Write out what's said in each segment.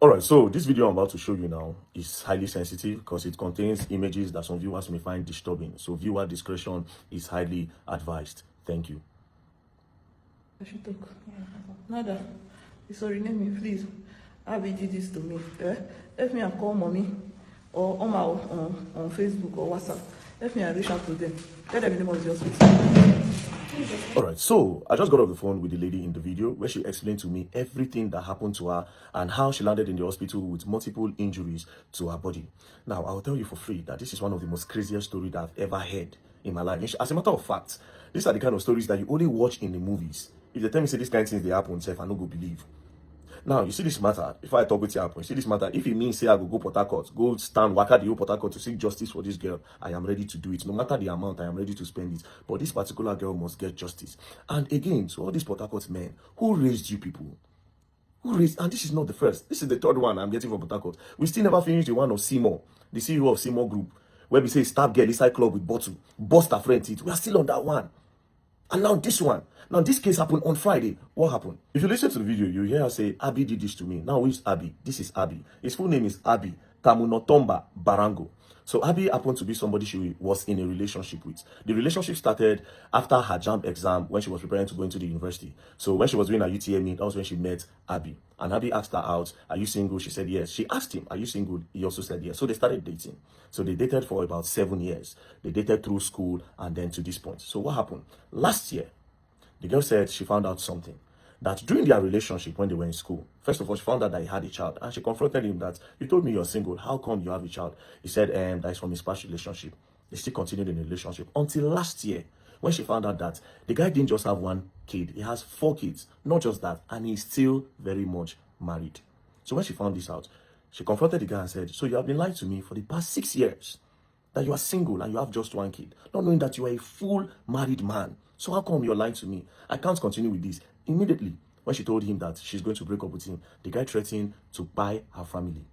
Alright, so this video I'm about to show you now is highly sensitive because it contains images that some viewers may find disturbing. So viewer discretion is highly advised. Thank you. I should talk. Nada, sorry, name me, please. Abby did this to me. Let me and call mommy or on Facebook or WhatsApp. Let me and reach out to them. Tell them the name of the hospital. Alright, so I just got off the phone with the lady in the video where she explained to me everything that happened to her and how she landed in the hospital with multiple injuries to her body. Now, I'll tell you for free that this is one of the most craziest stories that I've ever heard in my life. As a matter of fact, these are the kind of stories that you only watch in the movies. If they tell me say this kind of things they happen, self, I no go believe. Now, you see this matter, if I talk with you, you see this matter, if it means say I go Port Harcourt, go stand, work at the Port Harcourt to seek justice for this girl, I am ready to do it. No matter the amount, I am ready to spend it. But this particular girl must get justice. And again, to all these Port Harcourt men, who raised you people? Who raised, and this is not the first, this is the third one I'm getting from Port Harcourt. We still never finished the one of Seymour, the CEO of Seymour Group, where we say stab girl inside club with bottle, bust her friend teeth. We are still on that one. And now this one. Now this case happened on Friday. What happened? If you listen to the video, you hear her say, Abby did this to me. Now who is Abby? This is Abby. His full name is Abby Tamunotomba Barango. So Abby happened to be somebody she was in a relationship with. The relationship started after her JAMB exam when she was preparing to go into the university. So when she was doing her UTME, that was when she met Abby. And Abby asked her out, are you single? She said yes. She asked him, are you single? He also said yes. So they started dating. So they dated for about 7 years. They dated through school and then to this point. So what happened? Last year, the girl said she found out something. That during their relationship when they were in school, first of all, she found out that he had a child. And she confronted him that, you told me you're single. How come you have a child? He said, that is from his past relationship. They still continued in the relationship until last year when she found out that the guy didn't just have 1 kid. He has 4 kids. Not just that. And he's still very much married. So when she found this out, she confronted the guy and said, so you have been lying to me for the past 6 years that you are single and you have just 1 kid, not knowing that you are a full married man. So how come you're lying to me? I can't continue with this. Immediately, when she told him that she's going to break up with him, the guy threatened to buy her family.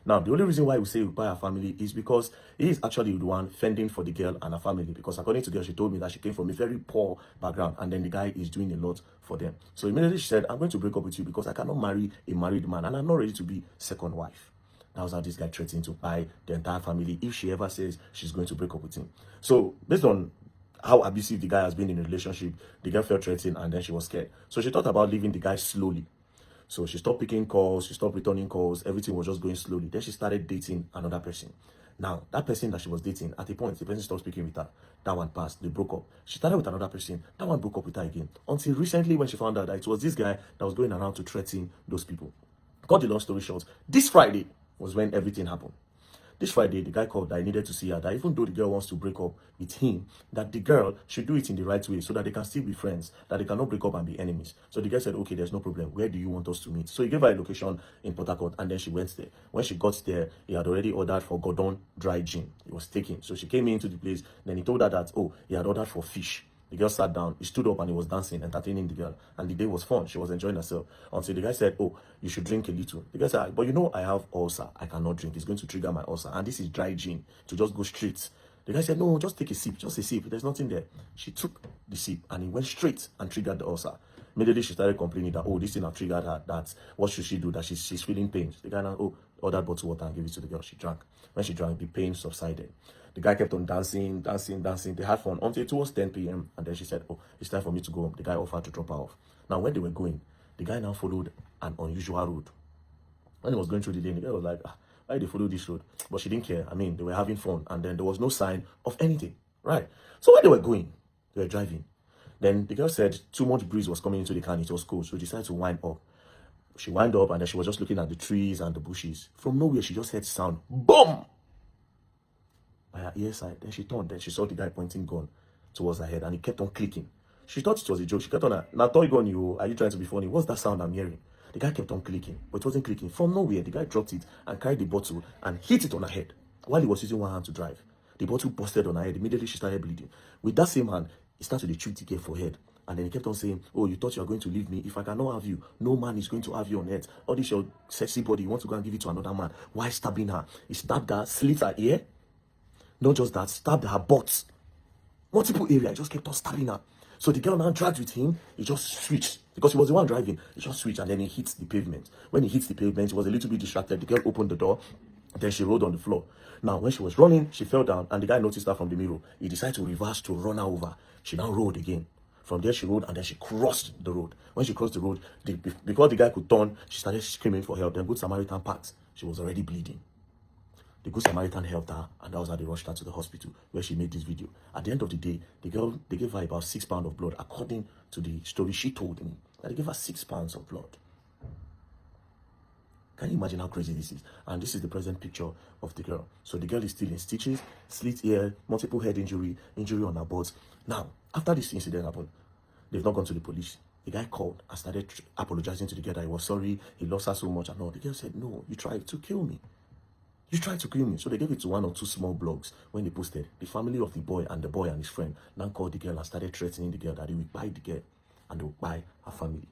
Now, the only reason why we say we buy her family is because he is actually the one fending for the girl and her family. Because according to the girl, she told me that she came from a very poor background and then the guy is doing a lot for them. So immediately she said, I'm going to break up with you because I cannot marry a married man and I'm not ready to be second wife. That was how this guy threatened to buy the entire family if she ever says she's going to break up with him. So based on how abusive the guy has been in a relationship, the girl felt threatened and then she was scared. So she thought about leaving the guy slowly. So she stopped picking calls, she stopped returning calls, everything was just going slowly. Then she started dating another person. Now, that person that she was dating, at a point, the person stopped speaking with her. That one passed, they broke up. She started with another person, that one broke up with her again. Until recently when she found out that it was this guy that was going around to threaten those people. Cut the long story short, this Friday was when everything happened. This Friday, the guy called that I needed to see her, that even though the girl wants to break up with him, that the girl should do it in the right way so that they can still be friends, that they cannot break up and be enemies. So the guy said, okay, there's no problem. Where do you want us to meet? So he gave her a location in Port Harcourt and then she went there. When she got there, he had already ordered for Gordon dry gin. He was taking. So she came into the place. Then he told her that, oh, he had ordered for fish. The girl sat down, he stood up and he was dancing, entertaining the girl. And the day was fun. She was enjoying herself. Until the guy said, oh, you should drink a little. The girl said, but you know I have ulcer. I cannot drink. It's going to trigger my ulcer. And this is dry gin to just go straight. The guy said, no, just take a sip. Just a sip. There's nothing there. She took the sip and he went straight and triggered the ulcer. Immediately she started complaining that, oh, this thing have triggered her. That what should she do? That she's feeling pain. The guy now, oh, ordered bottled water and gave it to the girl. She drank. When she drank, the pain subsided. The guy kept on dancing. They had fun until it was 10 p.m. And then she said, oh, it's time for me to go home. The guy offered to drop her off. Now, when they were going, the guy now followed an unusual road. When he was going through the lane, the guy was like, why they follow this road? But she didn't care. I mean, they were having fun. And then there was no sign of anything. Right? So when they were going, they were driving. Then the girl said too much breeze was coming into the car and it was cold. So she decided to wind up. She wound up and then she was just looking at the trees and the bushes. From nowhere, she just heard sound. Boom! By her ear side. Then she turned. Then she saw the guy pointing gun towards her head and he kept on clicking. She thought it was a joke. She kept on, now toy gun you, are you trying to be funny? What's that sound I'm hearing? The guy kept on clicking, but it wasn't clicking. From nowhere, the guy dropped it and carried the bottle and hit it on her head while he was using one hand to drive. The bottle busted on her head. Immediately, she started bleeding. With that same hand, he started to chew the girl for head. And then he kept on saying, oh, you thought you were going to leave me? If I cannot have you, no man is going to have you on earth. All this your sexy body, you want to go and give it to another man. Why stabbing her? He stabbed her, slit her ear. Not just that, stabbed her butt. Multiple areas, just kept on stabbing her. So the girl now dragged with him. He just switched because he was the one driving. He just switched and then he hit the pavement. When he hits the pavement, he was a little bit distracted. The girl opened the door. Then she rolled on the floor. Now, when she was running, she fell down and the guy noticed her from the mirror. He decided to reverse to run her over. She now rolled again. From there, she rolled and then she crossed the road. When she crossed the road, because the guy could turn, she started screaming for help. Then Good Samaritan passed. She was already bleeding. The Good Samaritan helped her, and that was how they rushed her to the hospital where she made this video. At the end of the day, the girl, they gave her about 6 pounds of blood, according to the story she told me. That they gave her 6 pounds of blood. Can you imagine how crazy this is? And this is the present picture of the girl. So the girl is still in stitches, slit ear, multiple head injury on her butt. Now, after this incident happened, they've not gone to the police. The guy called and started apologizing to the girl that he was sorry, he lost her so much and all. The girl said, no, you tried to kill me. You tried to kill me. So they gave it to 1 or 2 small blogs. When they posted, the family of the boy and his friend now called the girl and started threatening the girl that they would buy the girl and they would buy her family.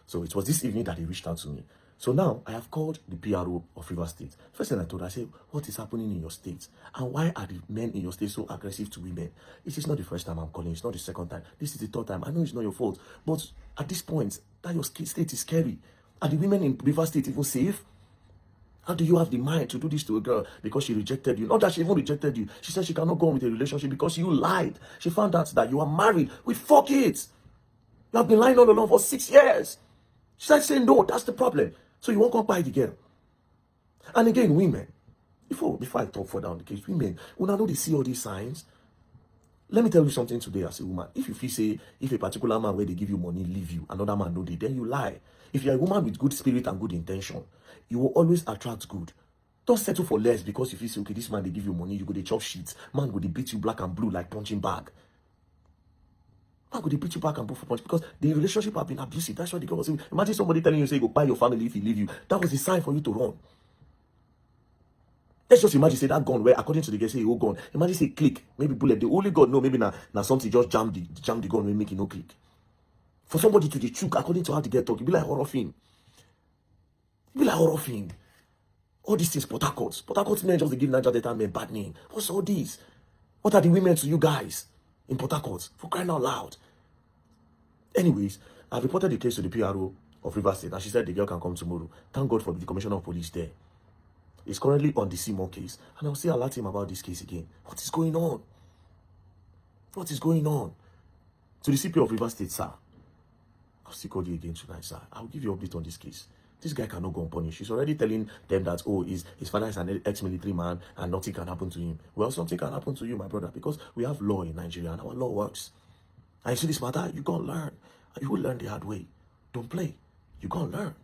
So it was this evening that he reached out to me. So now I have called the PRO of Rivers State. First thing I told her, I said, what is happening in your state? And why are the men in your state so aggressive to women? It is not the first time I'm calling. It's not the second time. This is the third time. I know it's not your fault. But at this point, that your state is scary. Are the women in Rivers State even safe? How do you have the mind to do this to a girl because she rejected you? Not that she even rejected you. She said she cannot go on with a relationship because you lied. She found out that you are married with 4 kids. You have been lying all along for 6 years. She started saying, no, that's the problem. So you won't come by the girl. And again, women, before I talk further on the case, women, when I know they see all these signs, let me tell you something today as a woman. If you feel say, if a particular man where they give you money, leave you, another man know they, then you lie. If you're a woman with good spirit and good intention, you will always attract good. Don't settle for less because if you say, okay, this man, they give you money, you go, they chop shit. Man, go, they beat you black and blue like punching bag. Man, go, they beat you back and blue for punch because the relationship have been abusive. That's why the girl was saying, imagine somebody telling you, say, go buy your family if he leave you. That was a sign for you to run. Let's just imagine, say, that gun where, according to the girl, say, oh, gun. Imagine, say, click. Maybe bullet. The only gun, no, maybe now something just jam the gun and make it no click. For somebody to the choke, according to how the girl talk, it be like horror film. It be like horror film. All these things, Port Harcourt men just give Niger Delta men bad name. What's all this? What are the women to you guys in Port Harcourt? For crying out loud. Anyways, I've reported the case to the PRO of Rivers State, and she said the girl can come tomorrow. Thank God for the Commissioner of Police there. He's currently on the Seymour case, and I'll still alert him about this case again. What is going on? What is going on? To the CP of Rivers State, sir, I'll still call you again tonight, sir. I'll give you an update on this case. This guy cannot go unpunished. He's already telling them that, oh, his father is an ex-military man and nothing can happen to him. Well, something can happen to you, my brother, because we have law in Nigeria and our law works. And you see this matter, you got to learn. You will learn the hard way. Don't play. You got to learn.